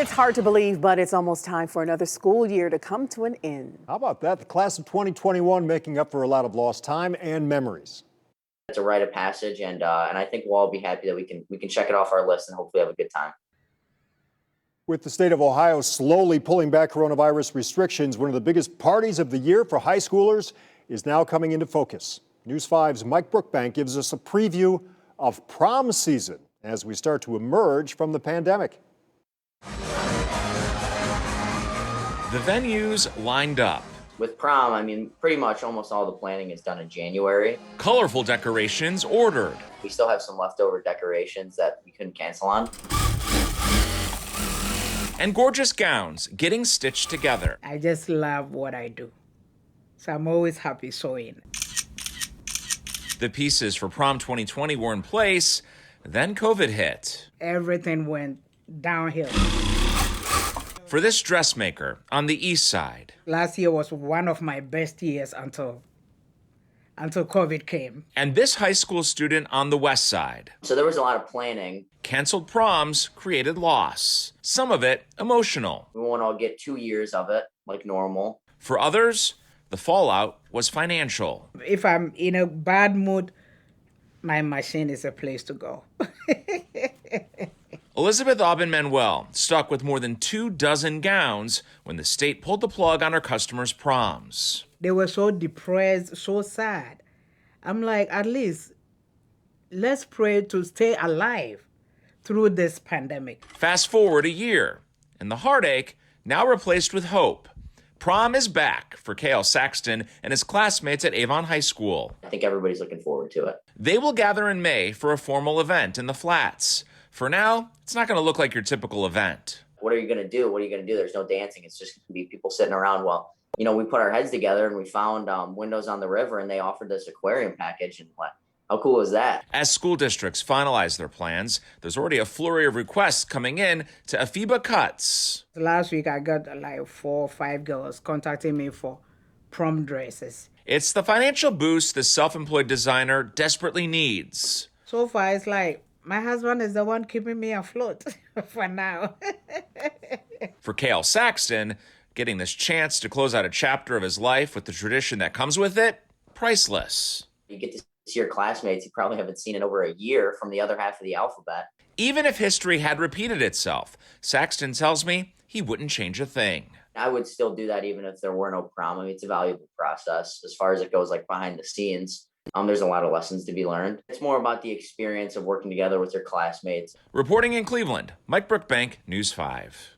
It's hard to believe, but it's almost time for another school year to come to an end. How about that? The class of 2021 making up for a lot of lost time and memories. It's a rite of passage, and I think we'll all be happy that we can check it off our list and hopefully have a good time. With the state of Ohio slowly pulling back coronavirus restrictions, one of the biggest parties of the year for high schoolers is now coming into focus. News 5's Mike Brookbank gives us a preview of prom season as we start to emerge from the pandemic. The venues lined up. With prom, I mean, pretty much almost all the planning is done in January. Colorful decorations ordered. We still have some leftover decorations that we couldn't cancel on. And gorgeous gowns getting stitched together. I just love what I do. So I'm always happy sewing. The pieces for prom 2020 were in place, then COVID hit. Everything went downhill. For this dressmaker on the east side. Last year was one of my best years until COVID came. And this high school student on the west side. So there was a lot of planning. Canceled proms created loss. Some of it emotional. We won't all get 2 years of it like normal. For others, the fallout was financial. If I'm in a bad mood, my machine is a place to go. Elizabeth Aubin-Manuel stuck with more than 24 gowns when the state pulled the plug on her customers' proms. They were so depressed, so sad. I'm like, at least let's pray to stay alive through this pandemic. Fast forward a year, and the heartache now replaced with hope. Prom is back for Cale Saxton and his classmates at Avon High School. I think everybody's looking forward to it. They will gather in May for a formal event in the Flats. For now, it's not going to look like your typical event. What are you going to do? What are you going to do? There's no dancing. It's just going to be people sitting around. Well, we put our heads together and we found Windows on the River, and they offered this aquarium package. And how cool is that? As school districts finalize their plans, there's already a flurry of requests coming in to Afiba Cuts. Last week, I got like 4 or 5 girls contacting me for prom dresses. It's the financial boost the self-employed designer desperately needs. So far, it's like my husband is the one keeping me afloat for now. For Cale Saxton, getting this chance to close out a chapter of his life with the tradition that comes with it, priceless. You get to see your classmates you probably haven't seen in over a year from the other half of the alphabet. Even if history had repeated itself, Saxton tells me he wouldn't change a thing. I would still do that even if there were no prom. I mean, it's a valuable process as far as it goes, like behind the scenes. There's a lot of lessons to be learned. It's more about the experience of working together with your classmates. Reporting in Cleveland, Mike Brookbank, News 5.